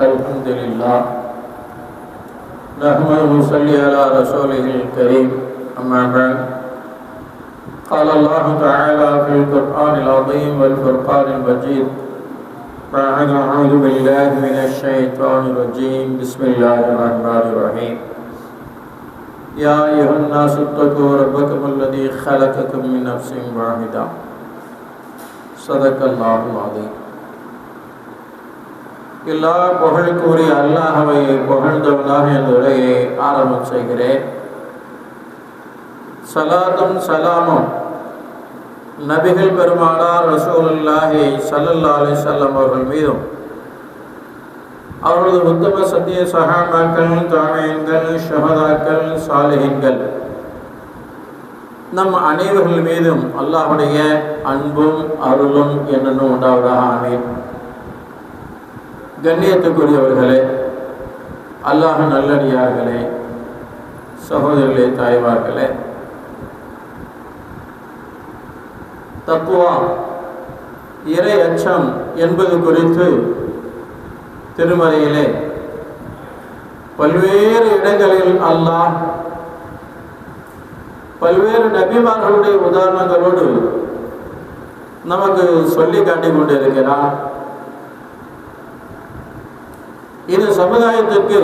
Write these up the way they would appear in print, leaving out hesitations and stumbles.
الحمد لله نحمده ونصلي على رسوله الكريم أما بعد قال الله تعالى في القرآن العظيم والفرقان المجيد بعد أعوذ بالله من الشيطان الرجيم بسم الله الرحمن الرحيم يا أيها الناس اتقوا ربكم الذي خلقكم من نفس واحدة صدق الله العظيم. எல்லா புகழுக்குரிய அல்லாஹ்வை புகழ்ந்தவனாக இந்த உரையை ஆரம்பம் செய்கிறேன். சலாத்தும் சலாமும் நபிகள் பெருமானார் ரசூலுல்லாஹி ஸல்லல்லாஹு அலைஹி வஸல்லம் அவர்கள் மீதும் அவரது உத்தம சத்திய சஹாபாக்கள், தாபீன்கள், ஷஹதாக்கள், சாலிஹீன்கள் நம் அனைவர்கள் மீதும் அல்லாஹ்வுடைய அன்பும் அருளும் என்னென்னும் உண்டாவதாக. ஆமீன். கண்ணியத்துக்குரியவர்களே, அல்லாஹ் நல்லடியார்களே, சகோதரர்களே, தாய்மார்களே, தக்வா இறை அச்சம் என்பது குறித்து திருமறையிலே பல்வேறு இடங்களில் அல்லாஹ் பல்வேறு நபிமார்களுடைய உதாரணங்களோடு நமக்கு சொல்லி காட்டிக் கொண்டிருக்கிறார். இது சமுதாயத்திற்கு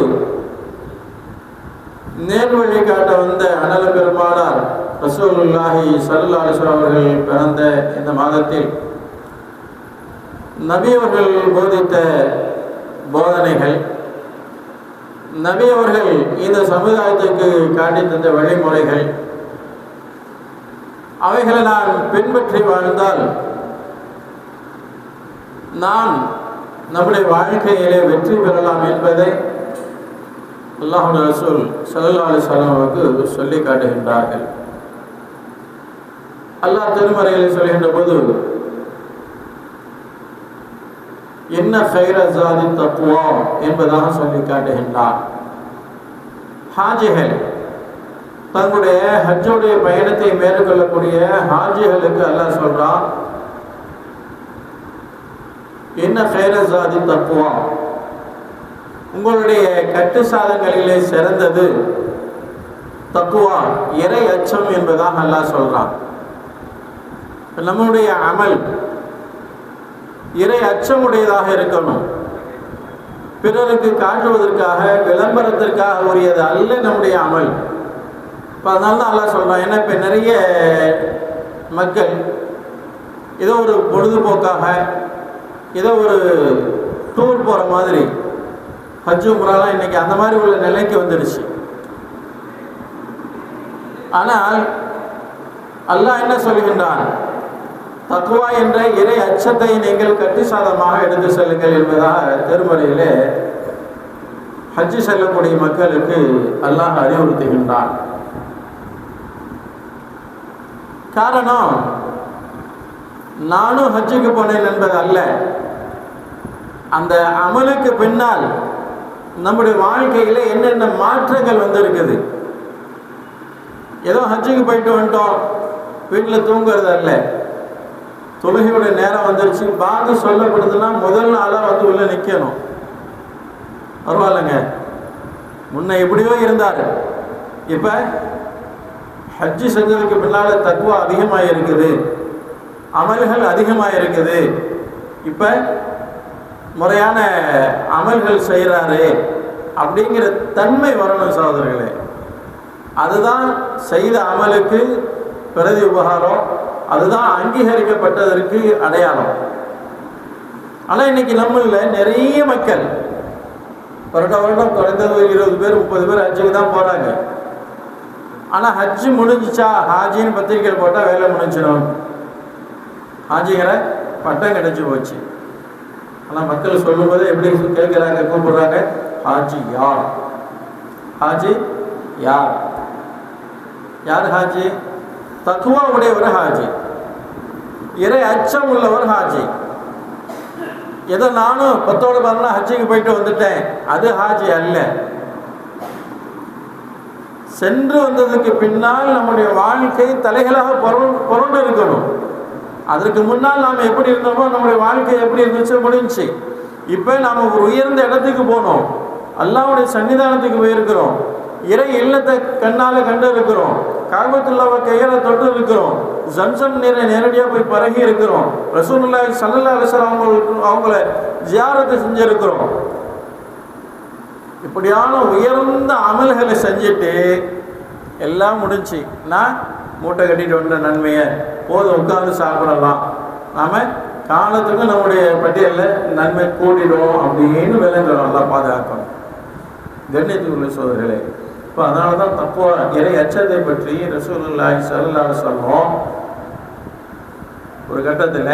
நேர் வழி காட்ட வந்த அனல பெருமானார் ரசூலுல்லாஹி ஸல்லல்லாஹு அலைஹி வஸல்லம் அவர்கள் பிறந்த இந்த மாதத்தில் நபி அவர்கள் போதித்த போதனைகள், நபி அவர்கள் இந்த சமுதாயத்துக்கு காட்டி தந்த வழிமுறைகள், அவைகளை நான் பின்பற்றி வாழ்ந்தால் நான் நம்முடைய வாழ்க்கையிலே வெற்றி பெறலாம் என்பதை அல்லாஹ்வுடைய ரசூல் ஸல்லல்லாஹு அலைஹி வஸல்லம் அவருக்கு சொல்லி காட்டுகின்றார்கள். அல்லாஹ் திருமறையில் சொல்கின்ற போது என்ன கைர ஜாதி தக்வா என்பதாக சொல்லி காட்டுகின்றார். ஹாஜிகள் தங்களுடைய ஹஜ்ஜுடைய பயணத்தை மேற்கொள்ளக்கூடிய ஹாஜிகளுக்கு அல்லாஹ் சொல்றான், என்ன கைர ஜாதி தக்வா, உங்களுடைய கட்டு சாதங்களிலே சிறந்தது தக்வா இறை அச்சம் என்பதாக அல்லாஹ் சொல்றான். நம்முடைய அமல் இறை அச்சமுடையதாக இருக்கணும். பிறருக்கு காட்டுவதற்காக விளம்பரத்திற்காக உரியது அல்ல நம்முடைய அமல். இப்போ அதனால தான் அல்லாஹ் சொல்கிறான். ஏன்னா இப்போ நிறைய மக்கள் ஏதோ ஒரு பொழுதுபோக்காக ஏதோ ஒரு டூர் போகிற மாதிரி ஹஜ் உம்ராலாம் இன்றைக்கி அந்த மாதிரி உள்ள நிலைக்கு வந்துடுச்சு. ஆனால் அல்லாஹ் என்ன சொல்கின்றான், தக்வா என்ற இறை அச்சத்தை நீங்கள் கட்டி சாதமாக எடுத்து செல்லுங்கள் என்பதாக திருமறையிலே ஹஜ்ஜு செல்லக்கூடிய மக்களுக்கு அல்லாஹ் அறிவுறுத்துகின்றான். காரணம், நானும் ஹஜ்ஜுக்கு போனேன் என்பது அல்ல, அந்த அமலுக்கு பின்னால் நம்முடைய வாழ்க்கையில் என்னென்ன மாற்றங்கள் வந்திருக்குது. ஏதோ ஹஜ்ஜுக்கு போயிட்டு வந்துட்டோம் வீட்டில் தூங்குறது அல்ல. தொழுகையுடைய நேரம் வந்துருச்சு, பாங்கு சொல்லப்படுதுன்னா முதல் நாளாக வந்து உள்ளே நிற்கணும். பரவாயில்லைங்க, முன்ன எப்படியோ இருந்தார், இப்போ ஹஜ்ஜு செஞ்சதுக்கு பின்னால் தக்வா அதிகமாக இருக்குது, அமல்கள் அதிகமாக இருக்குது, இப்போ முறையான அமல்கள் செய்கிறாரு அப்படிங்கிற தன்மை வரணும் சகோதரர்களே. அதுதான் செய்த அமலுக்கு பிரதி உபகாரம், அதுதான் அங்கீகரிக்கப்பட்டதற்கு அடையாளம். ஆனால் இன்னைக்கு நம்மளில் நிறைய மக்கள் வருடம் குறைந்தது 20 பேர் 30 பேர் ஹஜ்ஜுக்கு தான் போகிறாங்க. ஆனால் ஹஜ்ஜு முடிஞ்சிச்சா, ஹாஜின்னு பத்திரிக்கை போட்டால் வேலை முடிஞ்சிடும், ஹாஜிங்கிற பட்டம் கிடைச்சி போச்சு. ஆனால் மக்கள் சொல்லும்போது எப்படி கேட்குறாங்க, கூப்பிடுறாங்க, ஹாஜி யார், ஹாஜி யார், யார் ஹாஜி? தக்வா உடையவர் ஹாஜி, இறை அச்சம் உள்ளவர் ஹாஜி. ஏதோ நானும் 10 ஹஜ்ஜுக்கு போயிட்டு வந்துட்டேன், அது ஹாஜி அல்ல. சென்று வந்ததுக்கு பின்னால் நம்முடைய வாழ்க்கை தலைகளாக புரண்டு இருக்கணும். அதற்கு முன்னால் நாம் எப்படி இருந்தோமோ நம்முடைய வாழ்க்கை எப்படி இருந்துச்சு முடிஞ்சு. இப்போ நாம் ஒரு உயர்ந்த இடத்துக்கு போனோம், அல்லாஹ்வுடைய சன்னிதானத்துக்கு போயிருக்கிறோம், இறை இல்லத்தை கண்ணால் கண்டு இருக்கிறோம், காபத்துல்லாவை கையால் தொட்டு இருக்கிறோம், ஜம்சம் நீரை நேரடியாக போய் பரகி இருக்கிறோம், ரசூலுல்லாஹி ஸல்லல்லாஹு அலைஹி வஸல்லம் அவங்கள ஜியாரத்தை செஞ்சுருக்கிறோம். இப்படியான உயர்ந்த அமல்களை செஞ்சுட்டு எல்லாம் முடிஞ்சு நான் மூட்டை கட்டிட்டு வந்த நன்மையை போதும் உட்காந்து சாப்பிடலாம், நாம் காலத்துக்கு நம்முடைய பட்டியலில் நன்மை கூடிடும் அப்படின்னு விளங்குறோம். நல்லா பாதுகாக்கணும். கண்ணியத்துக்குள்ள சோதர்களே, இப்போ அதனால தான் தக்குவா இறை அச்சத்தை பற்றி ரசூலுல்லாஹி ஸல்லல்லாஹு அலைஹி வஸல்லம் ஒரு கட்டத்தில்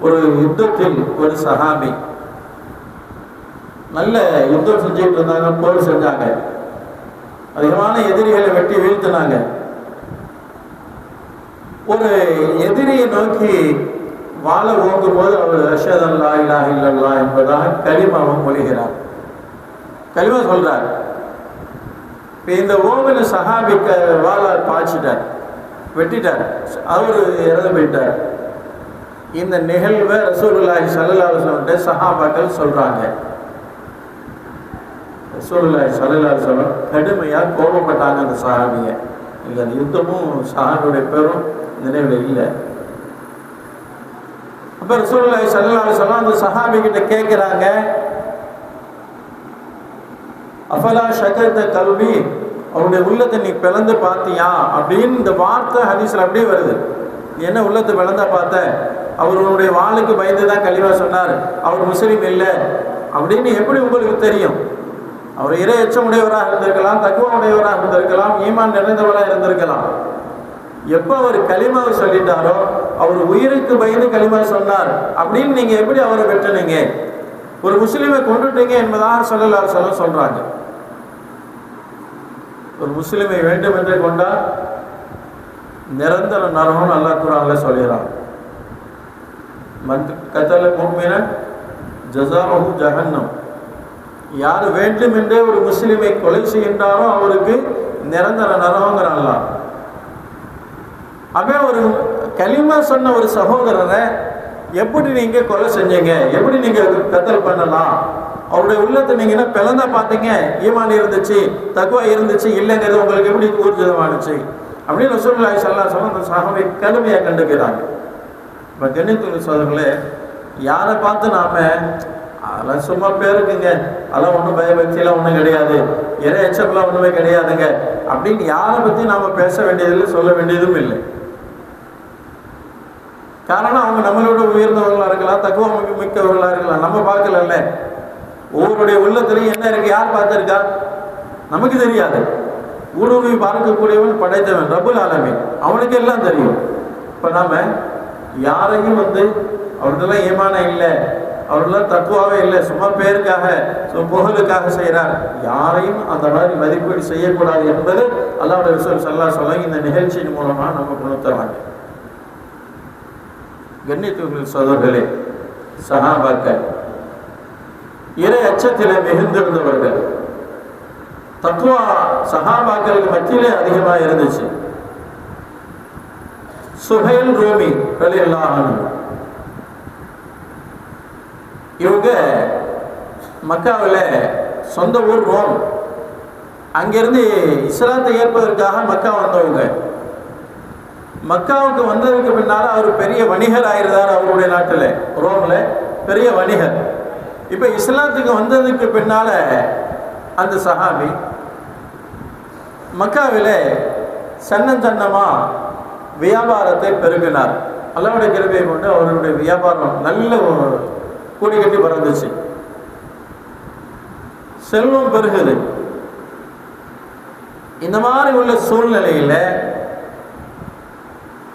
ஒரு யுத்தத்தில் ஒரு சஹாபி நல்ல யுத்தம் செஞ்சுட்டு இருந்தாங்க, போர் செஞ்சாங்க, அதிகமான எதிரிகளை வெட்டி வீழ்த்தினாங்க. ஒரு எதிரியை நோக்கி வாழை ஓங்கும் போது அவர் அஷ்ஹது அல்லா இலாஹ இல்லல்லாஹ் என்பதாக கலிமாவை மொழிகிறார், கலிமா சொல்றார். இப்போ இந்த ஓவில சஹாபி வாழை பாய்ச்சிட்டார், வெட்டிட்டார், அவர் இறந்து போயிட்டார். இந்த நிகழ்வை ரசூலுல்லாஹி ஸல்லல்லாஹு அலைஹி வஸல்லம் சஹாபாக்கள் சொல்றாங்க. ரசூலுல்லாஹி ஸல்லல்லாஹு அலைஹி வஸல்லம் கடுமையாக கோபப்பட்டாங்க அந்த சஹாபியை. இல்லை, அந்த யுத்தமும் சஹாபியுடைய பேரும் நினைவில் இல்லை. அப்போ ரசூலுல்லாஹி ஸல்லல்லாஹு அலைஹி வஸல்லம் அந்த சஹாபி கிட்ட கேட்குறாங்க, அஃபலா ஷகர்த கல்வி, அவருடைய உள்ளத்தை நீ பிளந்து பார்த்தியா அப்படின்னு இந்த வார்த்தை ஹதீஸில் அப்படியே வருது. நீ என்ன உள்ளத்தை பிளந்தா பார்த்த? அவருடைய வாளுக்கு பயந்து தான் கலிமா சொன்னார், அவர் முஸ்லீம் இல்லை அப்படின்னு எப்படி உங்களுக்கு தெரியும்? அவர் இறை எச்சமுடையவராக இருந்திருக்கலாம், தக்குவா உடையவராக இருந்திருக்கலாம், ஈமான் நிறைந்தவராக இருந்திருக்கலாம். எப்போ அவர் கலிமாவை சொல்லிட்டாரோ அவர் உயிருக்கு பயந்து கலிமா சொன்னார் அப்படின்னு நீங்கள் எப்படி அவரை வெட்டினீங்க? ஒரு முஸ்லீமை கொண்டுட்டீங்க என்பதாக ஸல்லல்லாஹு அலைஹி வஸல்லம் சொல்கிறாங்க. ஒரு முஸ்லீமை வேண்டும் என்று கொண்டால் நிரந்தர நரகம் அல்லாஹ் குர்ஆனில் சொல்கிறான். மன் கத்தல முஃமினன் ஜஸாஉஹு ஜஹன்னம், யார் வேண்டும் என்றே ஒரு முஸ்லீமை கொலை செய்கின்றாரோ அவருக்கு நிரந்தர நரகங்கிறான் அல்லாஹ். அப்போ ஒரு கலிமா சொன்ன ஒரு சகோதரரை எப்படி நீங்கள் கொலை செஞ்சீங்க, எப்படி நீங்கள் கத்தல் பண்ணலாம்? அவருடைய உள்ளத்தை நீங்கள் என்ன பிளந்தா பார்த்தீங்க? ஈமான் இருந்துச்சு, தக்குவா இருந்துச்சு, இல்லைங்கிறது உங்களுக்கு எப்படி ஊர்ஜிதமானுச்சு அப்படின்னு ரசூலுல்லாஹி ஸல்லல்லாஹு அலைஹி வஸல்லம் அந்த சஹாபி கடுமையாக கண்டுக்கிறாங்க. இப்போ கண்ணியத்துக்குரிய சகோதரர்களே, யாரை பார்த்து நாம் அதெல்லாம் சும்மா பேருக்குங்க, அதெல்லாம் ஒன்றும் பயபக்தியெல்லாம் ஒன்றும் கிடையாது, இறை எச்சப்பெல்லாம் ஒன்றுமே கிடையாதுங்க அப்படின்னு யாரை பற்றி நாம் பேச வேண்டியதில்லை, சொல்ல வேண்டியதும் இல்லை. காரணம் அவங்க நம்மளோட உயர்ந்தவர்களாக இருக்கலாம், தக்குவா மிக்கவர்களாக இருக்கலாம், நம்ம பார்க்கலல்ல. ஒவ்வொருடைய உள்ளத்திலையும் என்ன இருக்கு, யார் பார்த்துருக்கா நமக்கு தெரியாது. ஊடுருவி பார்க்கக்கூடியவன் படைத்தவன் ரப்புல் ஆலமீன், அவனுக்கு எல்லாம் தெரியும். இப்போ நாம் யாரையும் அவர்களெல்லாம் ஈமானம் இல்லை, அவர்களெல்லாம் தக்குவாவே இல்லை, சும்மா பேருக்காக புகழுக்காக செய்கிறார், யாரையும் அந்த மாதிரி மதிப்பீடு செய்யக்கூடாது என்பது அல்லாஹ்வுடைய ரசூல் ஸல்லல்லாஹு அலைஹி வஸல்லம் இந்த நிகழ்ச்சியின் மூலமாக நமக்கு உணர்த்துறாங்க. கண்ணியத்துக்குரிய சகோதரர்களே, சஹாபாக்கள் இறை அச்சத்திலே மிகுந்திருந்தவர்கள். தக்குவா சஹாபாக்களுக்கு மத்தியிலே அதிகமாக இருந்துச்சு. சுஹைல் ரூமி ரலியல்லாஹு அன்ஹு இவங்க மக்காவில் சொந்த ஊர் ரோம், அங்கிருந்து இஸ்லாத்தை ஏற்பதற்காக மக்கா வந்தவங்க. மக்காவுக்கு வந்ததுக்கு பின்னால் அவர் பெரிய வணிகர் ஆயிருந்தார். அவருடைய நாட்டில் ரோமில் பெரிய வணிகர். இப்போ இஸ்லாத்துக்கு வந்ததுக்கு பின்னால் அந்த சஹாபி மக்காவில் சன்னமாக வியாபாரத்தை பெருகினார். அல்லாஹ்வுடைய கிருபையை கொண்டு அவருடைய வியாபாரம் நல்ல கூடி கட்டி பறந்துச்சு, செல்வம் பெருகுது. இந்த மாதிரி உள்ள சூழ்நிலையில்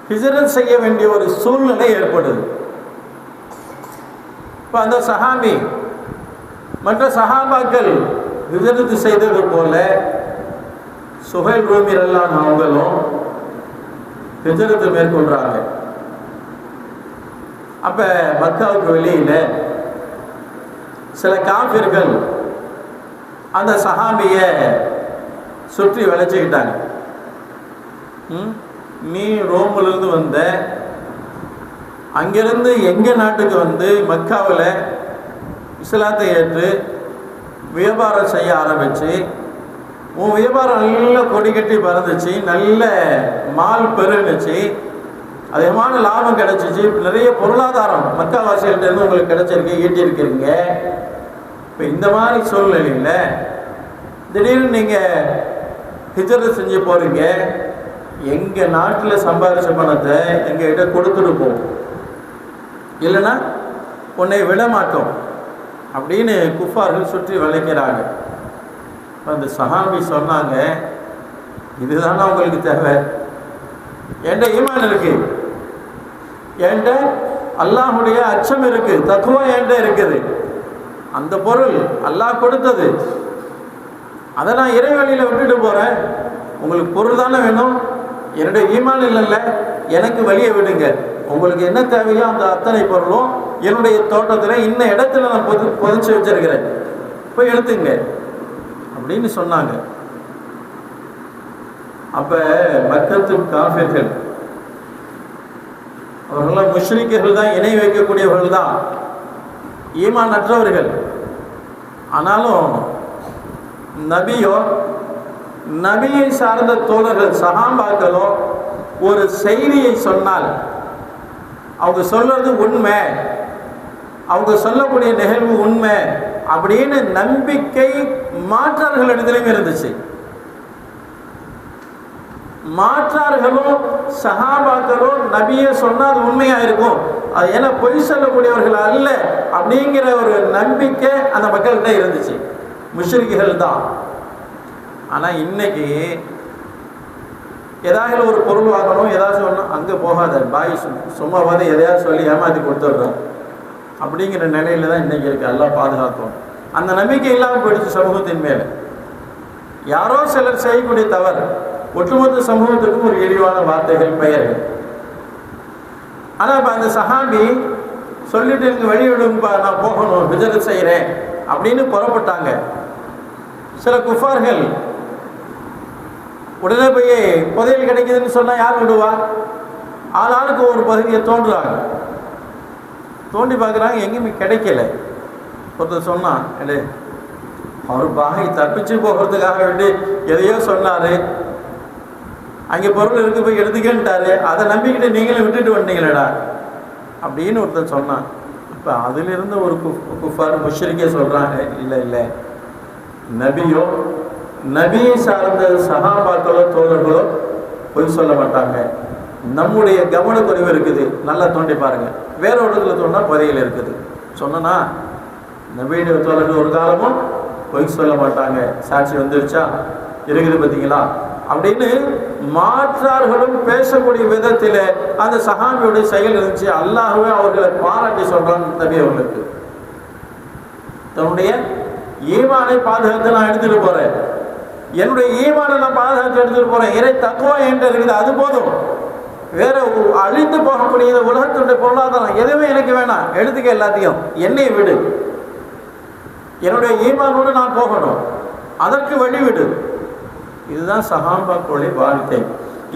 ஹிஜ்ரத் செய்ய வேண்டிய ஒரு சூழ்நிலை ஏற்படுது. இப்போ அந்த சஹாபி மற்ற சஹாபாக்கள் ஹிஜ்ரத் செய்தது போல சுஹைல் ரூமி ரலியல்லாஹு அன்ஹு அவங்களும் ஹிஜ்ரத்தை மேற்கொள்றாங்க. அப்ப மக்காவுக்கு வெளியில சில காஃபிர்கள் அந்த சஹாபியை சுற்றி வளைச்சுக்கிட்டாங்க. நீ ரோமிலிருந்து வந்த, அங்கிருந்து எங்கள் நாட்டுக்கு வந்து மக்காவில் இஸ்லாத்தை ஏற்று வியாபாரம் செய்ய ஆரம்பித்து, உன் வியாபாரம் நல்ல கொடி கட்டி பறந்துச்சு, நல்ல மால் பெருந்துச்சு, அதிகமான லாபம் கிடைச்சிச்சு, நிறைய பொருளாதாரம் மக்காவாசிகள்கிட்ட இருந்து உங்களுக்கு கிடைச்சிருக்கு, ஈட்டியிருக்கிறீங்க. இப்போ இந்த மாதிரி சூழ்நிலையில் திடீர்னு நீங்கள் ஹிஜ்ரத் செஞ்சு போகிறீங்க, எங்கள் நாட்டில் சம்பாதிச்ச பணத்தை எங்ககிட்ட கொடுத்துட்டு போகும், இல்லைன்னா உன்னை விட மாட்டோம் அப்படின்னு குஃபார்கள் சுற்றி வளைக்கிறாங்க. அந்த சஹாபி சொன்னாங்க, இதுதானே உங்களுக்கு தேவை? என்கிட்ட ஈமான் இருக்கு, என்கிட்ட அல்லாஹுடைய அச்சம் இருக்கு, தக்குவா என்கிட்ட இருக்குது, அந்த பொருள் அல்லாஹ் கொடுத்தது, அதை நான் இறை வழியில் விட்டுட்டு போகிறேன். உங்களுக்கு பொருள் தானே வேணும், என்னுடைய ஈமான் இல்லைல்ல, எனக்கு வழியை விடுங்க. உங்களுக்கு என்ன தேவையோ அந்த அத்தனை பொருளும் என்னுடைய தோட்டத்தில் இன்ன இடத்துல நான் புதைச்சி வச்சிருக்கிறேன், போய் எடுத்துங்க அப்படின்னு சொன்னாங்க. அப்போ மக்கத்து காஃபிர்கள் அவர்களாம் முஷ்ரிக்குகள் தான், இணை வைக்கக்கூடியவர்கள் தான், ஈமான் அற்றவர்கள். ஆனாலும் நபியோ நபியை சார்ந்த தோழர்கள் சஹாபாக்களோ ஒரு செய்தியை சொன்னால் அவங்க சொல்றது உண்மை, அவங்க சொல்லக்கூடிய நிகழ்வு உண்மை அப்படின்னு நம்பிக்கை மாற்றார்களிடத்திலும் இருந்துச்சு. மாற்றார்களும் சஹாபாக்களும் நபியை சொன்னால் அது உண்மையா இருக்கும், அது ஏன்னா பொய் சொல்லக்கூடியவர்கள் அல்ல அப்படிங்கிற ஒரு நம்பிக்கை அந்த மக்கள்கிட்ட இருந்துச்சு, முஷ்ரிக்குகள் தான். ஆனால் இன்னைக்கு ஏதாவது ஒரு பொருள் வாங்கணும், ஏதாவது சொல்லணும், அங்கே போகாத பாய் சும்மாவாத எதையாவது சொல்லி ஏமாற்றி கொடுத்துட்றோம் அப்படிங்கிற நிலையில தான் இன்றைக்கி இருக்குது. எல்லாம் பாதுகாத்தோம். அந்த நம்பிக்கை இல்லாமல் போயிடுச்சு சமூகத்தின் மேலே. யாரோ சிலர் செய்யக்கூடிய தவறு ஒட்டுமொத்த சமூகத்துக்கும் ஒரு இழிவான வார்த்தைகள், பெயர்கள். ஆனால் இப்போ அந்த சஹாபி சொல்லிட்டு எனக்கு வெளியிடும்பா, நான் போகணும், ஹிஜ்ரத் செய்கிறேன் அப்படின்னு புறப்பட்டாங்க. சில குஃபார்கள் உடனே போய் புதையல் கிடைக்குதுன்னு சொன்னால் யார் விடுவா? ஆளாளுக்கு ஒரு பகுதியை தோன்றுறாங்க, தோண்டி பார்க்குறாங்க, எங்கேயுமே கிடைக்கல. ஒருத்தர் சொன்னான், இல்லை அவர் பாகை தப்பிச்சு போகிறதுக்காக வேண்டி எதையோ சொன்னார், அங்கே பொருள் இருக்கு போய் எடுத்துக்கிட்டாரு, அதை நம்பிக்கிட்டு நீங்களும் விட்டுட்டு வந்தீங்களேடா அப்படின்னு ஒருத்தர் சொன்னான். இப்போ அதிலிருந்து ஒரு குஃபார் முஷ்ரிக்கே சொல்கிறாங்க, இல்லை இல்லை, நபியோ நபியை சார்ந்த சஹாபாக்களோ தோழர்களோ பொய் சொல்ல மாட்டாங்க, நம்முடைய கவனக்குறைவு இருக்குது, நல்லா தோண்டி பாருங்க, வேற ஒரு இடத்துல தோண்டா புதையல் இருக்குது சொன்னா நபியுடைய தோழர்கள் ஒரு காலமும் பொய் சொல்ல மாட்டாங்க. சாட்சி வந்துருச்சா, இருக்குது பார்த்தீங்களா அப்படின்னு மாற்றார்களும் பேசக்கூடிய விதத்தில் அந்த சஹாபியுடைய செயல் இருந்துச்சு. அல்லாஹ்வே அவர்களை பாராட்டி சொல்றான் நபி அவர்களுக்கு, தன்னுடைய ஈமானை பாதுகாத்து நான் எடுத்துட்டு போறேன், என்னுடைய ஈமானை நான் பாதுகாத்து எடுத்துட்டு போறேன், இறை தக்குவா என்கிட்ட இருக்குது, அது போதும், வேற அழிந்து போகக்கூடிய உலகத்துடைய பொருளாதாரம் எதுவுமே எனக்கு வேணாம், எடுத்துக்க எல்லாத்தையும், என்னை விடு, என்னுடைய ஈமானோடு நான் போகணும், அதற்கு வழிவிடு. இதுதான் சஹாபாக்களுடைய வாழ்க்கை.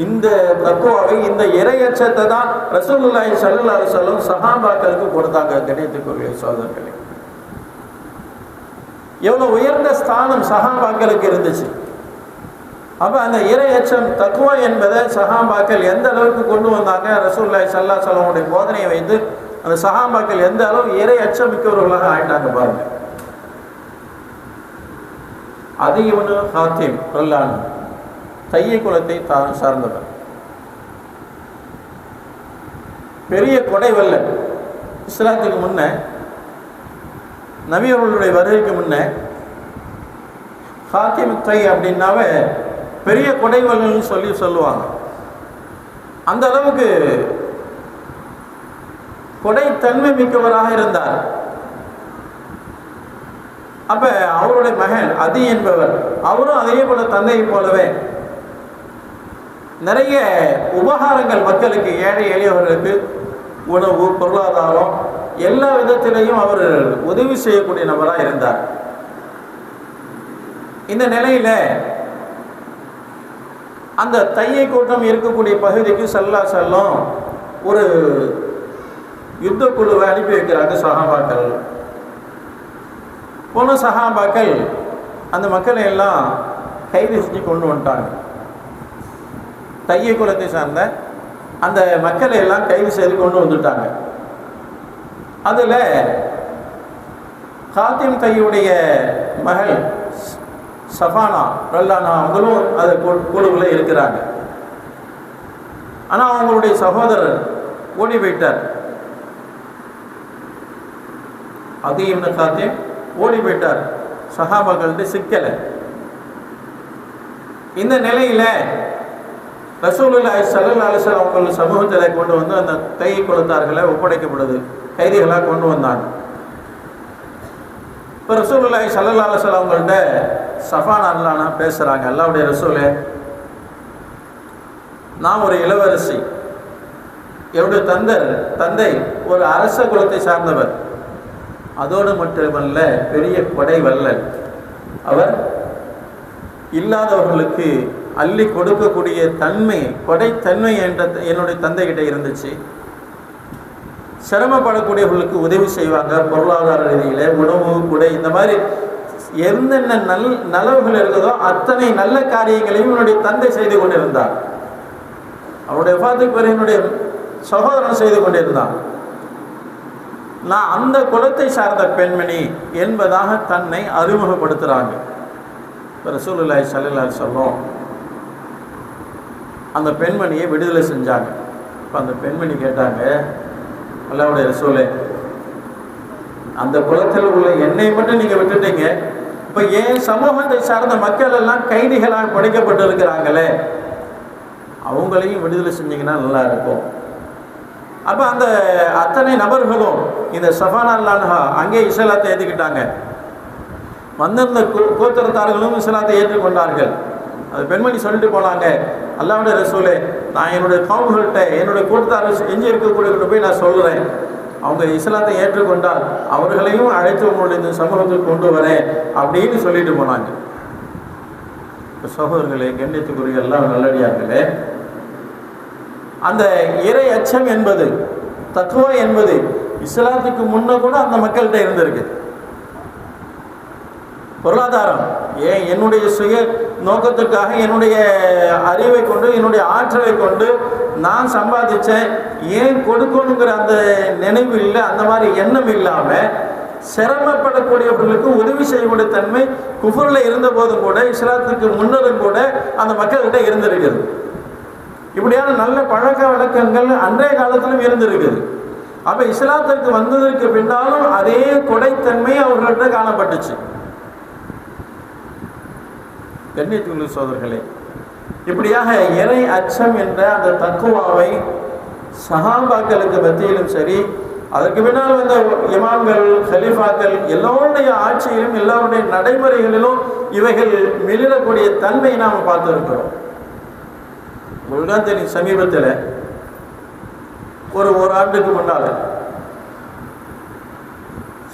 இந்த தக்குவாவை, இந்த இறையச்சத்தை தான் ரசூலுல்லாஹி ஸல்லல்லாஹு அலைஹி வஸல்லம் சஹாபாக்களுக்கு கொடுத்தாங்க. கணியத்துக்குரிய சோதர்களே, எவ்வளோ உயர்ந்த ஸ்தானம் சஹாபாக்களுக்கு இருந்துச்சு. அப்போ அந்த இறையச்சம் தக்குவா என்பதை சஹாபாக்கள் எந்த அளவுக்கு கொண்டு வந்தாங்க, ரசூலுல்லாஹி ஸல்லல்லாஹு அலைஹி வஸல்லமுடைய போதனையை வைத்து அந்த சஹாபாக்கள் எந்த அளவு இறையச்சம் மிக்கவர்களாக ஆயிட்டாங்க பாருங்க. அது இவனு ஹாத்திம் ரல்லான், தையை குலத்தை சார்ந்தவர், பெரிய கொடை வல்லன். இஸ்லாத்துக்கு முன்ன, நபி அவர்களுடைய வருகைக்கு முன்ன ஹாத்திம் தை அப்படின்னாவே பெரிய கொடை வல்லன்னு சொல்லுவாங்க. அந்த அளவுக்கு கொடைத்தன்மை மிக்கவராக இருந்தார். அப்ப அவருடைய மகன் அதி என்பவர், அவரும் அதே போல தந்தையை போலவே நிறைய உபகாரங்கள் மக்களுக்கு, ஏழை எளியவர்களுக்கு உணவு, பொருளாதாரம் எல்லா விதத்திலையும் அவர் உதவி செய்யக்கூடிய நபராக இருந்தார். இந்த நிலையில அந்த தையை கூட்டம் இருக்கக்கூடிய பகுதிக்கு ஸல்லல்லாஹு அலைஹி வஸல்லம் ஒரு யுத்த குழுவை அனுப்பி வைக்கிறாங்க சஹாபாக்கள். போன சஹாபாக்கள் அந்த மக்களை எல்லாம் கைது செஞ்சு கொண்டு வந்துட்டாங்க. தைய குலத்தை சார்ந்த அந்த மக்களை எல்லாம் கைது செய்து கொண்டு வந்துட்டாங்க. அதில் ஹாத்திம் தையுடைய மகள் சஃபானா ரல்லானா அவங்களும் அது குழுவில் இருக்கிறாங்க. ஆனால் அவங்களுடைய சகோதரர் ஓடி போயிட்டார். அதையும் ஹாத்திம் ஓடி போயிட்டார், சஹாபாக்கள்கிட்ட சிக்கலை. இந்த நிலையில் ரசூலுல்லாஹி ஸல்லல்லாஹு அலைஹி வஸல்லம் அவர்கள் சமூகத்தில் கொண்டு வந்து அந்த தை குலத்தார்களை ஒப்படைக்கப்படுது, கைதிகளாக கொண்டு வந்தாங்க. இப்போ ரசூலுல்லாஹி ஸல்லல்லாஹு அலைஹி வஸல்லம் அவங்கள்ட்ட சஃபானா ரல்லானா பேசுகிறாங்க, அல்லாஹ்வுடைய ரசூலே, நான் ஒரு இளவரசி, என்னுடைய தந்தை ஒரு அரச குலத்தை சார்ந்தவர், அதோடு மட்டுமல்ல பெரிய கொடை வல்லல். அவர் இல்லாதவர்களுக்கு அள்ளி கொடுக்கக்கூடிய தன்மை, கொடைத்தன்மை என்ற என்னுடைய தந்தைகிட்ட இருந்துச்சு. சிரமப்படக்கூடியவர்களுக்கு உதவி செய்வாங்க, பொருளாதார ரீதியில் உணவு குடை இந்த மாதிரி என்னென்ன நலவுகள் இருக்குதோ அத்தனை நல்ல காரியங்களையும் என்னுடைய தந்தை செய்து கொண்டிருந்தார். அவருடைய வஃபாத்துக்கு பிறகு என்னுடைய சகோதரன் செய்து கொண்டிருந்தான். நான் அந்த குலத்தை சார்ந்த பெண்மணி என்பதாக தன்னை அறிமுகப்படுத்துகிறாங்க. ரசூலுல்லாஹி ஸல்லல்லாஹு அலைஹி வஸல்லம் அந்த பெண்மணியை விடுதலை செஞ்சாங்க. இப்போ அந்த பெண்மணி கேட்டாங்க, அல்லாஹ்வுடைய ரசூலே, அந்த குலத்தில் உள்ள என்னை மட்டும் நீங்கள் விட்டுட்டீங்க, இப்போ ஏன் சமூகத்தை சார்ந்த மக்கள் எல்லாம் கைதிகளாக படைக்கப்பட்டு இருக்கிறாங்களே, அவங்களையும் விடுதலை செஞ்சீங்கன்னா நல்லா இருக்கும். அப்போ அந்த அத்தனை நபர்களும் இந்த சஃபானா ரல்லானா அங்கே இஸ்லாத்தை ஏற்றுக்கிட்டாங்க. வந்திருந்த கோத்திரத்தார்களும் இஸ்லாத்தை ஏற்றுக்கொண்டார்கள். அது பெண்மணி சொல்லிட்டு போனாங்க, அல்லாஹ்வுடைய ரசூலே, நான் என்னுடைய கவுமுகள்கிட்ட என்னுடைய கூட்டத்தார்கள் எஞ்சி இருக்கக்கூடிய போய் நான் சொல்கிறேன், அவங்க இஸ்லாத்தை ஏற்றுக்கொண்டால் அவர்களையும் அழைத்து உங்களுடைய இந்த சமூகத்துக்கு கொண்டு வரேன் அப்படின்னு சொல்லிட்டு போனாங்க. இப்போ சகோதரர்களே, கண்ணியத்துக்குரிய எல்லாம் நல்லடியார்களே, அந்த இறை அச்சம் என்பது, தக்குவா என்பது இஸ்லாத்துக்கு முன்ன கூட அந்த மக்கள்கிட்ட இருந்திருக்கு. பொருளாதாரம் ஏன் என்னுடைய சுய நோக்கத்திற்காக என்னுடைய அறிவை கொண்டு என்னுடைய ஆற்றலை கொண்டு நான் சம்பாதிச்சேன், ஏன் கொடுக்கணுங்கிற அந்த நினைவு இல்லை, அந்த மாதிரி எண்ணம் இல்லாமல் சிரமப்படக்கூடியவர்களுக்கு உதவி செய்யக்கூடிய தன்மை குஃபுரில் இருந்த போதும் கூட, இஸ்லாத்துக்கு முன்னரும் கூட அந்த மக்கள்கிட்ட இருந்திருக்குது. இப்படியான நல்ல பழக்க வழக்கங்கள் அன்றைய காலத்திலும் இருந்திருக்குது. அப்போ இஸ்லாத்திற்கு வந்ததற்கு பின்னாலும் அதே கொடைத்தன்மை அவர்கள்ட்ட காணப்பட்டுச்சு. கண்ணியத்துள்ள சோதர்களே, இப்படியாக இறை அச்சம் என்ற அந்த தக்குவாவை சஹாபாக்களுக்கு மத்தியிலும் சரி, அதற்கு பின்னால் வந்த இமாம்கள், கலீஃபாக்கள் எல்லோருடைய ஆட்சியிலும் எல்லோருடைய நடைமுறைகளிலும் இவைகள் மிளிரக்கூடிய தன்மையை நாம் பார்த்துருக்கிறோம். உங்களுக்குதான் தெரியும், சமீபத்தில் ஒரு ஆண்டுக்கு முன்னால்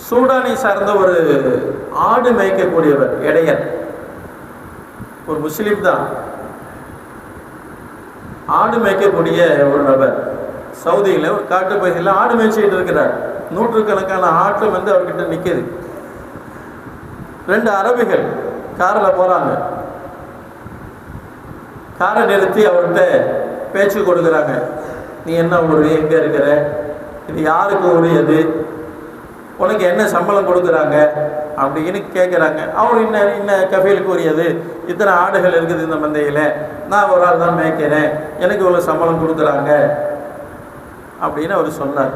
சூடானை சார்ந்த ஒரு ஆடு மேய்க்கக்கூடியவர், இடையர், ஒரு முஸ்லீம் தான், ஆடு மேய்க்கக்கூடிய ஒரு நபர் சவுதியில் ஒரு காட்டு பகுதியில் ஆடு மேய்ச்சிட்டு இருக்கிறார். நூற்றுக்கணக்கான ஆட்டு அவர்கிட்ட நிற்கிது. 2 அரபிகள் காரில் போகிறாங்க. காரை நிறுத்தி அவர்கிட்ட பேச்சு கொடுக்குறாங்க. நீ என்ன ஊர், எங்கே இருக்கிற, இது யாருக்கு உரியது, உனக்கு என்ன சம்பளம் கொடுக்குறாங்க அப்படின்னு கேட்குறாங்க. அவர் இன்ன கஃபீலுக்கு உரியது, இத்தனை ஆடுகள் இருக்குது இந்த மந்தையில், நான் ஒரு ஆள் தான் மேய்க்கிறேன், எனக்கு இவ்வளோ சம்பளம் கொடுக்குறாங்க அப்படின்னு அவர் சொன்னார்.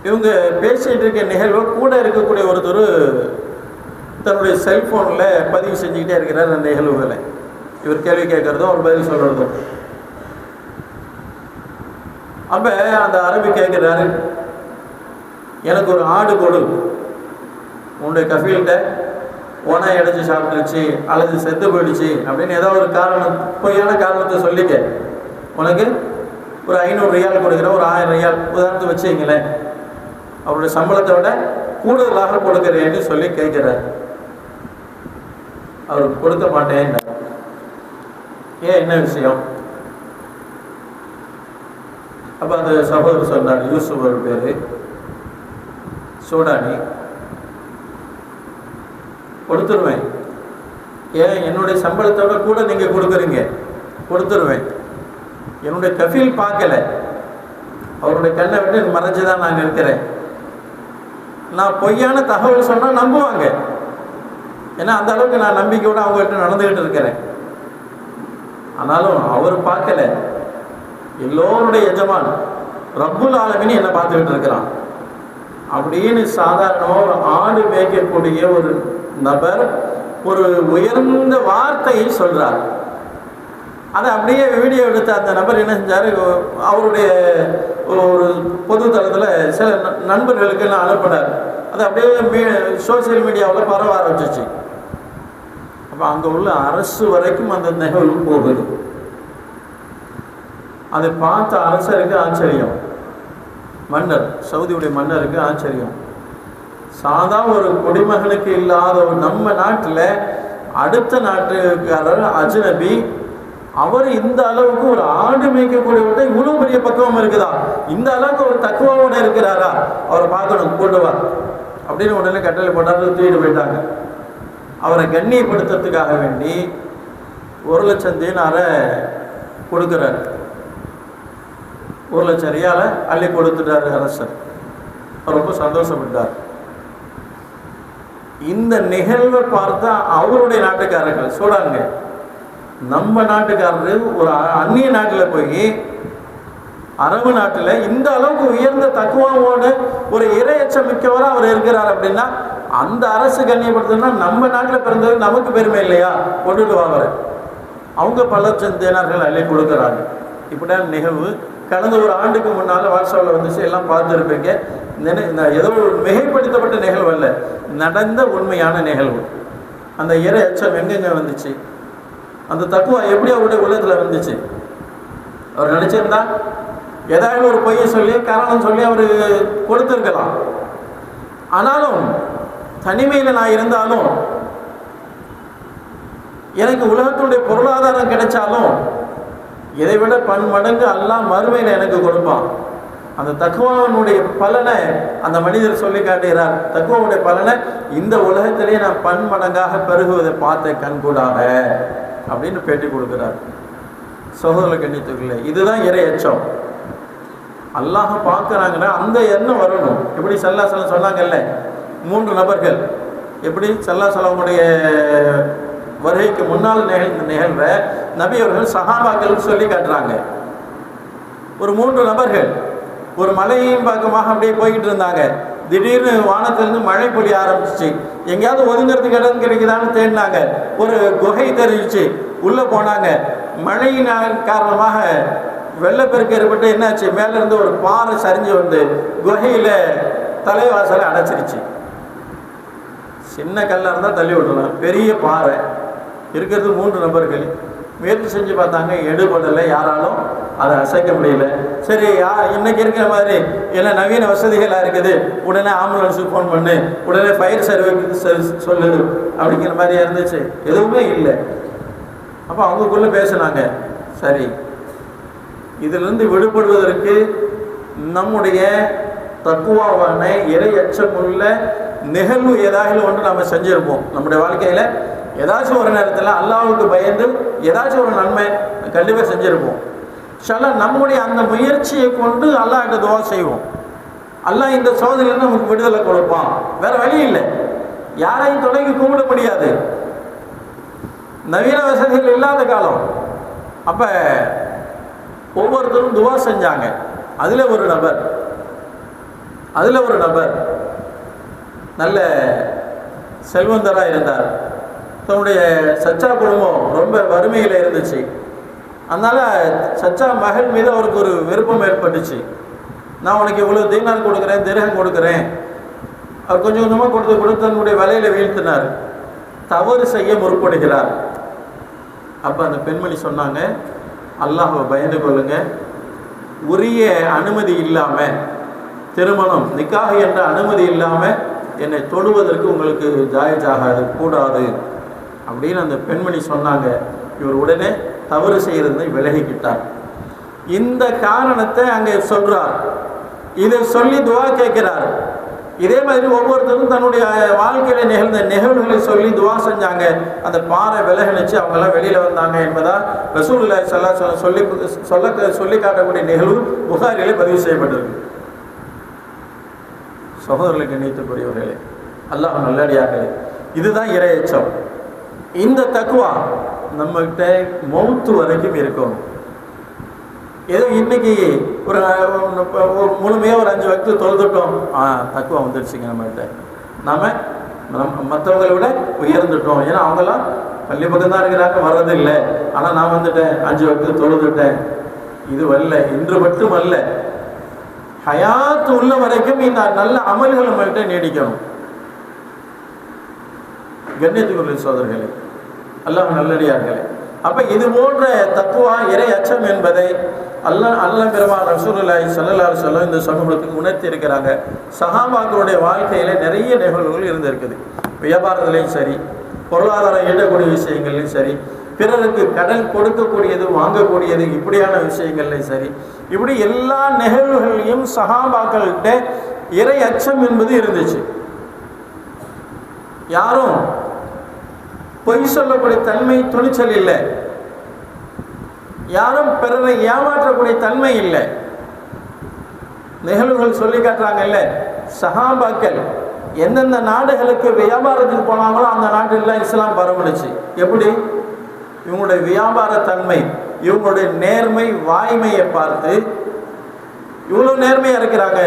இவங்க பேசிகிட்டு இருக்க நிகழ்வு கூட இருக்கக்கூடிய ஒருத்தர் தன்னுடைய செல்ஃபோனில் பதிவு செஞ்சுக்கிட்டே இருக்கிறார் அந்த நிகழ்வுகளை. இவர் கேள்வி கேட்குறதும் அவர் பதில் சொல்கிறதும். அப்போ அந்த அரபி கேட்குறாரு, எனக்கு ஒரு ஆடு கொடு, உன்னுடைய கஃபீல்கிட்ட ஓனா இடைச்சி சாப்பிட்டுருச்சு அல்லது செத்து போயிடுச்சு அப்படின்னு ஏதோ ஒரு காரணம், பொய்யான காரணத்தை சொல்லிக்க, உனக்கு ஒரு 500 ரியால் கொடுக்குறேன், ஒரு 1000 ரியால் உதாரணத்தை வச்சுங்களேன், அவருடைய சம்பளத்தை விட கூடுதலாக கொடுக்குறேன்னு சொல்லி கேட்குறார். அவருக்கு கொடுக்க மாட்டேன். ஏன், என்ன விஷயம்? அப்போ அந்த சகோதரர் சொன்னார், யூசுப் ஒரு பேர், சூடானி, கொடுத்துருவேன். ஏன் என்னுடைய சம்பளத்தோட கூட நீங்கள் கொடுக்குறீங்க, கொடுத்துருவேன். என்னுடைய கஃபீல் பார்க்கல, அவருடைய கண்ணை விட்டு மறைஞ்சு தான் நான் இருக்கிறேன். நான் பொய்யான தகவல் சொன்னால் நம்புவாங்க, ஏன்னா அந்த அளவுக்கு நான் நம்பிக்கையோடு அவங்ககிட்ட நடந்துக்கிட்டு இருக்கிறேன். ஆனாலும் அவர் பார்க்கல, எல்லோருடைய எஜமான் ரப்புல் ஆலமீன் என்னை பார்த்துக்கிட்டு இருக்கிறான் அப்படின்னு சாதாரணமாக ஒரு ஆடு மேய்க்கக்கூடிய ஒரு நபர் ஒரு உயர்ந்த வார்த்தையை சொல்றார். அதை அப்படியே வீடியோ எடுத்த அந்த நபர் என்ன செஞ்சார், அவருடைய ஒரு பொது தளத்தில் சில நண்பர்களுக்கு நான் அனுப்பினார். அது அப்படியே சோசியல் மீடியாவில் பரவ ஆரம்பிச்சிச்சு. அப்போ அங்கே உள்ள அரசு வரைக்கும் அந்த நிகழ்வு போகுது. அதை பார்த்த அரசருக்கு ஆச்சரியம், மன்னர், சவுதியுடைய மன்னருக்கு ஆச்சரியம். சாதா ஒரு குடிமகனுக்கு இல்லாத ஒரு நம்ம நாட்டில் அடுத்த நாட்டுக்காரர் அஜ்னபி, அவர் இந்த அளவுக்கு ஒரு ஆடு மேய்க்கக்கூடியவர்கிட்ட இவ்வளோ பெரிய பக்குவம் இருக்குதா, இந்த அளவுக்கு ஒரு தக்குவாவோட இருக்கிறாரா, அவரை பார்க்கணும், கொண்டு வா அப்படின்னு உடனே கட்டளை போட்டாரு. தூக்கிட்டு போயிட்டாங்க. அவரை கண்ணியப்படுத்துறதுக்காக வேண்டி 1,00,000 தீனாரை கொடுக்குறாரு. 1,00,000 ரியாலை அள்ளி கொடுத்துட்டாரு அரசர். ரொம்ப சந்தோஷப்பட்டார். இந்த நிகழ்வை பார்த்தா அவருடைய நாட்டுக்காரர்கள் சொல்றாங்க, நம்ம நாட்டுக்காரரு ஒரு அந்நிய நாட்டில் போய் அரபு நாட்டில் இந்த அளவுக்கு உயர்ந்த தக்குவாவோட ஒரு இறையச்சம் மிக்கவராக அவர் இருக்கிறார் அப்படின்னா அந்த அரசு கண்ணியப்படுத்துனா நம்ம நாட்டில் பிறந்தது நமக்கு பெருமை இல்லையா, கொண்டுட்டு வாங்க. அவங்க பல லட்சம் தீனார்கள் அள்ளி கொடுக்குறாங்க. இப்படியான நிகழ்வு கடந்த ஒரு ஆண்டுக்கு முன்னால் வாட்ஸ்அப்பில் வந்துச்சு, எல்லாம் பார்த்துருப்பீங்க. ஏதோ ஒரு மிகைப்படுத்தப்பட்ட நிகழ்வு அல்ல, நடந்த உண்மையான நிகழ்வு. அந்த இறை அச்சம் எங்கெங்க வந்துச்சு, அந்த தக்குவா எப்படி அவருடைய உள்ளத்தில் வந்துச்சு. அவர் நினச்சிருந்தா ஏதாவது ஒரு பொய்யை சொல்லி காரணம் சொல்லி அவர் கொடுத்துருக்கலாம். ஆனாலும் தனிமையில் நான் இருந்தாலும், எனக்கு உலகத்துடைய பொருளாதாரம் கிடைச்சாலும் இதை விட பன்மடங்கு அல்லாஹ் மறுமையில் எனக்கு கொடுப்பான். அந்த தக்குவாவுடைய பலனை அந்த மனிதர் சொல்லி காட்டுகிறார். தக்குவாவுடைய பலனை இந்த உலகத்திலேயே நான் பன்மடங்காக பெருகுவதை பார்த்த கண்கூடாக அப்படின்னு பேட்டி கொடுக்கிறார். சகோதர கண்ணியத்துக்குள்ள இதுதான் இறை அச்சம். அல்லாஹ் பார்க்குறாங்கன்னா அந்த எண்ணம் வரணும். எப்படி ஸல்லல்லாஹு சொன்னாங்கல்ல, 3 நபர்கள் எப்படி ஸல்லல்லாஹுடைய வருகைக்கு முன்னால் நிகழ்ந்த நிகழ்வை நபி அவர்கள் சஹாபாக்கள் சொல்லி காட்டுறாங்க. ஒரு 3 நபர்கள் ஒரு மலையின் பக்கமாக அப்படியே போய்கிட்டு இருந்தாங்க. திடீர்னு வானத்திலிருந்து மழை பொழிய ஆரம்பிச்சிச்சு. எங்கேயாவது ஒதுங்கிறதுக்கு இடம் கிடைக்குதான்னு தேடினாங்க. ஒரு குகை தெரிஞ்சிச்சு, உள்ளே போனாங்க. மழையின் காரணமாக வெள்ளப்பெருக்கு ஏற்பட்டு என்னாச்சு, மேலேருந்து ஒரு பாறை சரிஞ்சு வந்து குகையில் தலைவாசலை அடைச்சிருச்சு. சின்ன கல்லாக இருந்தால் தள்ளி விடலாம், பெரிய பாறை இருக்கிறது. 3 நபர்கள் முயற்சி செஞ்சு பார்த்தாங்க, எடுபடலை, யாராலும் அதை அசைக்க முடியல. சரி, இன்னைக்கு இருக்கிற மாதிரி என்ன நவீன வசதிகளாக இருக்குது, உடனே ஆம்புலன்ஸுக்கு ஃபோன் பண்ணு, உடனே ஃபயர் சர்வீஸ் சொல்லு அப்படிங்கிற மாதிரியா இருந்துச்சு. எதுவுமே இல்லை. அப்போ அவங்களுக்குள்ளே பேசுனாங்க, சரி இதிலிருந்து விடுபடுவதற்கு நம்முடைய தக்குவாவான இறை அச்சமுள்ள நிகழ்வு ஏதாவது ஒன்று நம்ம செஞ்சுருப்போம். நம்முடைய வாழ்க்கையில் ஏதாச்சும் ஒரு நேரத்தில் அல்லாஹ்வுக்கு பயந்து ஏதாச்சும் ஒரு நன்மை கண்டிப்பாக செஞ்சுருப்போம். சில நம்முடைய அந்த முயற்சியை கொண்டு அல்லாஹ்கிட்ட துவா செய்வோம். அல்லாஹ் இந்த சோதனையிலிருந்து நமக்கு விடுதலை கொடுப்பான். வேற வழி இல்லை, யாரையும் தொடங்கி கூப்பிட முடியாது. நவீன வசதிகள் இல்லாத காலம். அப்போ ஒவ்வொருத்தரும் துவா செஞ்சாங்க. அதில் ஒரு நபர் நல்ல செல்வந்தராக இருந்தார். தன்னுடைய சச்சா குடும்பம் ரொம்ப வறுமையில் இருந்துச்சு. அதனால் சச்சா மகள் மீது அவருக்கு ஒரு விருப்பம் ஏற்பட்டுச்சு. நான் உனக்கு இவ்வளோ தீனார் கொடுக்குறேன், திரகம் கொடுக்குறேன். அவர் கொஞ்சம் கொஞ்சமாக கொடுத்து தன்னுடைய வலையில் வீழ்த்தினார். தவறு செய்ய முற்படுகிறார். அப்போ அந்த பெண்மணி சொன்னாங்க, அல்லாஹ்வை பயந்து கொள்ளுங்க, உரிய அனுமதி இல்லாமல் திருமணம் நிக்காஹ் என்ற அனுமதி இல்லாமல் என்னை தொடுவதற்கு உங்களுக்கு ஜாயிஜாகாது, கூடாது அப்படின்னு அந்த பெண்மணி சொன்னாங்க. இவர் உடனே தவறு செய்கிறதை விலகிக்கிட்டார். இந்த காரணத்தை அங்கே சொல்றார். இதை சொல்லி துவா கேட்கிறார். இதே மாதிரி ஒவ்வொருத்தரும் தன்னுடைய வாழ்க்கையில நிகழ்ந்த நிகழ்வுகளை சொல்லி துவா செஞ்சாங்க. அந்த பாறை விலகணிச்சு அவங்கெல்லாம் வெளியில வந்தாங்க என்பதா ரசூலுல்லாஹி ஸல்லல்லாஹு அலைஹி வஸல்லம் சொல்லி காட்டக்கூடிய நிகழ்வு புகாரிலே பதிவு செய்யப்பட்டிருக்கு. சகோதரர்களுக்கு கண்ணியத்துக்குரியவர்களே, அல்லாஹ் நல்லடியார்களே, இதுதான் இறையச்சம். இந்த தக்வா நம்மகிட்ட மௌத்து வரைக்கும் இருக்கும். ஏதோ இன்னைக்கு ஒரு முழுமையாக ஒரு 5 வக்து தொழுதுட்டோம், தக்குவா வந்துடுச்சுங்க நம்மகிட்ட, மற்றவங்களை விட உயர்ந்துட்டோம். ஏன்னா அவங்கெல்லாம் பள்ளி பக்கம் தான் இருக்கிறாங்க, வர்றதில்லை. ஆனால் நான் வந்துட்டேன், 5 வக்து தொழுதுட்டேன். இது வரல, இன்று மட்டும் அல்ல, ஹயாத்து உள்ள வரைக்கும் இந்த நல்ல அமல்கள் நம்மகிட்ட நீடிக்கணும். கண்ணியத்துக்குரிய சோதர்களே, அல்லாஹ் நல்லடியார்களே, அப்ப இது போன்ற தக்குவா இறை அச்சம் என்பதை அல்லாஹ் பெருமான் ரசூலுல்லாஹி ஸல்லல்லாஹு அலைஹி வஸல்லம் இந்த சமூகத்துக்கு உணர்த்தி இருக்கிறாங்க. சஹாபாக்களுடைய வாழ்க்கையில நிறைய நிகழ்வுகள் இருந்திருக்குது. வியாபாரத்திலையும் சரி, பொருளாதாரம் ஈட்டக்கூடிய விஷயங்கள்லையும் சரி, பிறருக்கு கடன் கொடுக்கக்கூடியது வாங்கக்கூடியது இப்படியான விஷயங்கள்லையும் சரி, இப்படி எல்லா நிகழ்வுகளையும் சஹாபாக்கள்கிட்ட இறை அச்சம் என்பது இருந்துச்சு. யாரும் பொய் சொல்லக்கூடிய தன்மை, துணிச்சல் இல்லை. யாரும் பிறரை ஏமாற்றக்கூடிய தன்மை இல்லை. நிகழ்வுகள் சொல்லி காட்டுறாங்கல்ல, சஹாபாக்கள் எந்தெந்த நாடுகளுக்கு வியாபாரத்துக்கு போனாங்களோ அந்த நாட்டிலாம் இஸ்லாம் பரவணுச்சு. எப்படி? இவங்களுடைய வியாபார தன்மை, இவங்களுடைய நேர்மை, வாய்மையை பார்த்து இவ்வளோ நேர்மையாக இருக்கிறாங்க,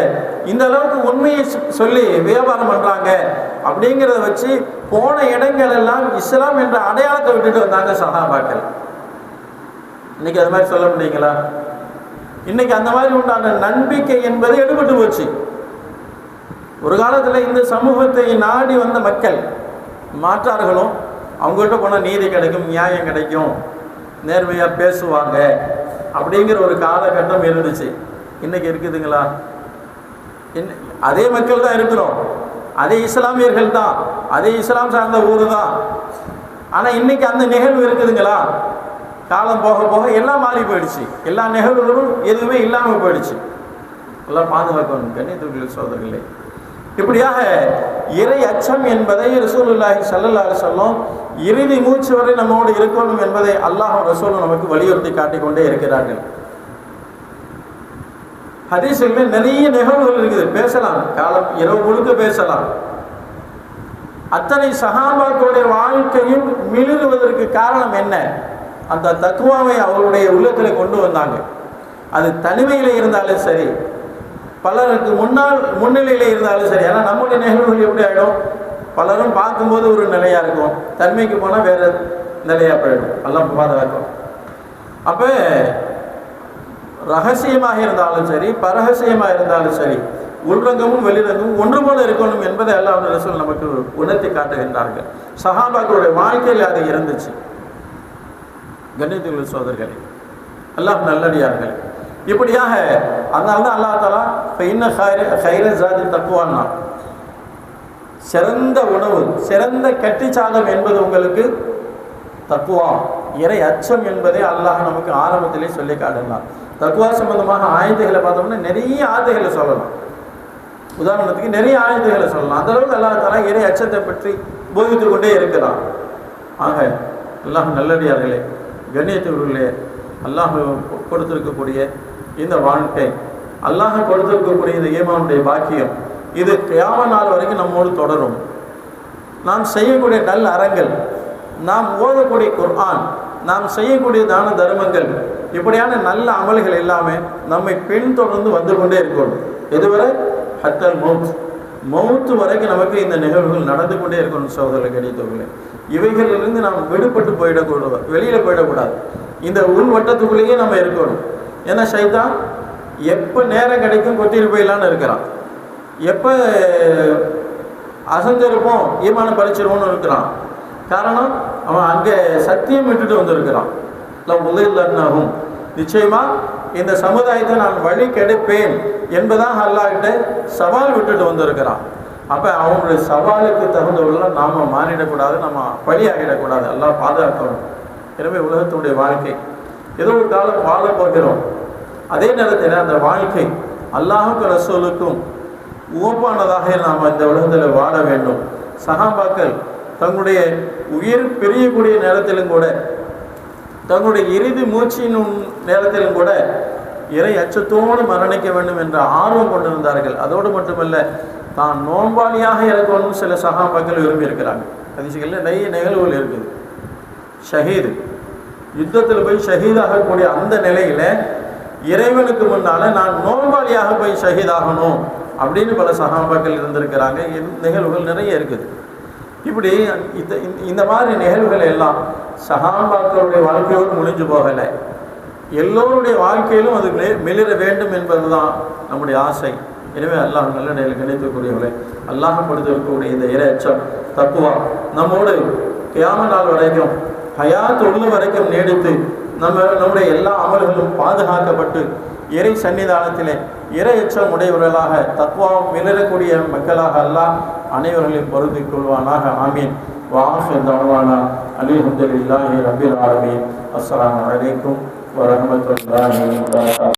இந்த அளவுக்கு உண்மையை சொல்லி வியாபாரம் பண்ணுறாங்க அப்படிங்கிறத வச்சு போன இடங்கள் எல்லாம் இஸ்லாம் என்ற அடையாளத்தை விட்டுட்டு வந்தாங்க சஹாபாக்கள். இன்னைக்கு அது மாதிரி சொல்ல முடியுங்களா? இன்னைக்கு அந்த மாதிரி உண்டான நம்பிக்கை என்பது எடுபட்டு போச்சு. ஒரு காலத்தில் இந்த சமூகத்தை நாடி வந்த மக்கள் மாற்றார்களும் அவங்கள்ட்ட போனால் நீதி கிடைக்கும், நியாயம் கிடைக்கும், நேர்மையாக பேசுவாங்க அப்படிங்கிற ஒரு காலகட்டம் இருந்துச்சு. இன்னைக்கு இருக்குதுங்களா? அதே மக்கள் தான் இருக்கிறோம், அதே இஸ்லாமியர்கள் தான், அதே இஸ்லாம் சார்ந்த ஊர் தான். ஆனால் இன்னைக்கு அந்த நிகழ்வு இருக்குதுங்களா? காலம் போக போக எல்லாம் மாறி போயிடுச்சு. எல்லா நிகழ்வுகளும் எதுவுமே இல்லாமல் போயிடுச்சு. எல்லாம் பாதுகாக்கணும் கண்ணியத்துக்குரிய சோதரர்களே. இப்படியாக இறை அச்சம் என்பதை ரசூலுல்லாஹி ஸல்லல்லாஹு அலைஹி வஸல்லம் இறுதி மூச்சு வரை நம்மோடு இருக்கணும் என்பதை அல்லாஹ் ரசூலும் நமக்கு வலியுறுத்தி காட்டிக்கொண்டே இருக்கிறார்கள். ஹதீஸில் நிறைய நிகழ்வுகள் இருக்குது, பேசலாம், காலம் இரவு முழுக்க பேசலாம். அத்தனை சஹாபாக்களுடைய வாழ்க்கையும் மிளிருவதற்கு காரணம் என்ன? அந்த தக்வாவை அவருடைய உள்ளத்தில் கொண்டு வந்தாங்க. அது தனிமையில் இருந்தாலும் சரி, பலருக்கு முன்னிலையில் இருந்தாலும் சரி. ஏன்னா நம்முடைய நிகழ்வுகள் எப்படி ஆகிடும்? பலரும் பார்க்கும்போது ஒரு நிலையாக இருக்கும், தன்மைக்கு போனால் வேறு நிலையாக போயிடும். எல்லாம் பாதுகாக்கும். அப்போ ரகசியமாக இருந்தாலும் சரி, பரகசியமாக இருந்தாலும் சரி, உள்ரங்கமும் வெளிரங்கமும் ஒன்று போல இருக்கணும் என்பதை அல்லாஹ் ரசூல் நமக்கு உணர்த்தி காட்டுகின்றார்கள். சஹாபாக்களுடைய வாழ்க்கையில் அது இருந்துச்சு. கண்ணியத்துக்குரிய சோதர்களே, அல்லாஹ் நல்லடியார்கள். இப்படியாக அதனால்தான் அல்லாஹ் தஆலா ஃபைன்ன கைர ஜாதி தக்வான்னா, சிறந்த உணவு, சிறந்த கட்டிச்சாதம் என்பது உங்களுக்கு தக்வா, இறை அச்சம் என்பதை அல்லாஹ் நமக்கு ஆரம்பத்திலே சொல்லி காட்டினார். தக்வா சம்பந்தமாக ஆயத்துகளை பார்த்தோம்னா நிறைய ஆயத்துகளை சொல்லலாம். உதாரணத்துக்கு நிறைய ஆயத்துகளை சொல்லலாம். அந்த அளவுக்கு அல்லாஹ் தஆலா இறை அச்சத்தை பற்றி போதித்து கொண்டே இருக்கிறான். ஆக அல்லாஹ் நல்லடியார்களே, கண்ணியத்துக்குள்ளே, அல்லாஹ் கொடுத்திருக்கக்கூடிய இந்த வாழ்க்கை, அல்லாஹ் கொடுத்திருக்கக்கூடிய இந்த ஈமானுடைய பாக்கியம், இது கியாம நாள் வரைக்கும் நம்மோடு தொடரும். நாம் செய்யக்கூடிய நல்ல அறங்கள், நாம் ஓதக்கூடிய குர்ஆன், நாம் செய்யக்கூடிய தான தர்மங்கள், இப்படியான நல்ல அமல்கள் எல்லாமே நம்மை பின்தொடர்ந்து வந்து கொண்டே இருக்கணும். எதுவரை? ஹத்தல் மௌத்து வரைக்கும் நமக்கு இந்த நிகழ்வுகள் நடந்து கொண்டே இருக்கணும். சகோதரர்கள் கிடைத்தவர்களே, இவைகளிலிருந்து நாம் விடுபட்டு போயிடக்கூடாது, வெளியில் போயிடக்கூடாது. இந்த உள் வட்டத்துக்குள்ளேயே நம்ம இருக்கணும். ஏன்னா சைத்தான் எப்போ நேரம் கிடைக்கும் கொட்டிட்டு போயிடலான்னு இருக்கிறான், எப்போ அசந்திருப்போம் ஈமானம் பறிச்சிருவோன்னு இருக்கிறான். காரணம், அவன் அங்கே சத்தியம் விட்டுட்டு வந்திருக்கிறான். முதலாகும் நிச்சயமா இந்த சமுதாயத்தை நான் வழி கெடுப்பேன் என்பதாக அல்லாஹ்கிட்ட சவால் விட்டுட்டு வந்திருக்கிறான். அப்போ அவனுடைய சவாலுக்கு தகுந்தவர்களாம் நாம் மாறிடக்கூடாது, நம்ம பழியாகிடக்கூடாது. அல்லாஹ் பாதுகாக்கணும். எனவே உலகத்தினுடைய வாழ்க்கை ஏதோ ஒரு காலம் வாழ போகிறோம். அதே நேரத்தில் அந்த வாழ்க்கை அல்லாஹுக்கும் ரசூலுக்கும் உவப்பானதாக நாம் இந்த உலகத்தில் வாழ வேண்டும். சஹாபாக்கள் தங்களுடைய உயிர் பிரியக்கூடிய நேரத்திலும் கூட, தங்களுடைய இறுதி மூச்சின் நேரத்திலும் கூட இறை அச்சத்தோடு மரணிக்க வேண்டும் என்ற ஆர்வம் கொண்டிருந்தார்கள். அதோடு மட்டுமல்ல, தான் நோன்பாளியாக இருக்கணும் சில சஹாபாக்கள் விரும்பி இருக்கிறாங்க. ஹதீஸ்களில் நிறைய நிகழ்வுகள் இருக்குது. ஷஹீது, யுத்தத்தில் போய் ஷஹீதாகக்கூடிய அந்த நிலையில் இறைவனுக்கு முன்னால் நான் நோன்பாளியாக போய் ஷஹீதாகணும் அப்படின்னு பல சஹாபாக்கள் இருந்திருக்கிறாங்க. நிகழ்வுகள் நிறைய இருக்குது. இப்படி இந்த மாதிரி நிகழ்வுகள் எல்லாம் சஹாபாக்களுடைய வாழ்க்கையோடு முடிஞ்சு போகலை. எல்லோருடைய வாழ்க்கையிலும் அது மிளிர வேண்டும் என்பது தான் நம்முடைய ஆசை. எனவே அல்லாஹ் நல்ல நிலையில் கிடைக்கக்கூடியவர்களே, அல்லாஹ் கொடுத்திருக்கக்கூடிய இந்த இறை அச்சம் தக்குவா நம்மோடு கியாம நாள் வரைக்கும், ஹயாத் உள்ள வரைக்கும் நீடித்து நம்முடைய எல்லா அமல்களும் பாதுகாக்கப்பட்டு இறை சன்னிதானத்திலே இறை எச்சம் உடையவர்களாக தக்குவாவும் மிளரக்கூடிய மக்களாக அல்லாஹ் அனைவர்களையும் பொருந்திக் கொள்வானாக. ஆமீன். வாஹிர் தஅவானா அல்ஹம்துலில்லாஹி ரப்பில் ஆலமீன். அஸ்ஸலாமு அலைக்கும் வரஹ்மத்துல்லாஹி வபரகாத்துஹு.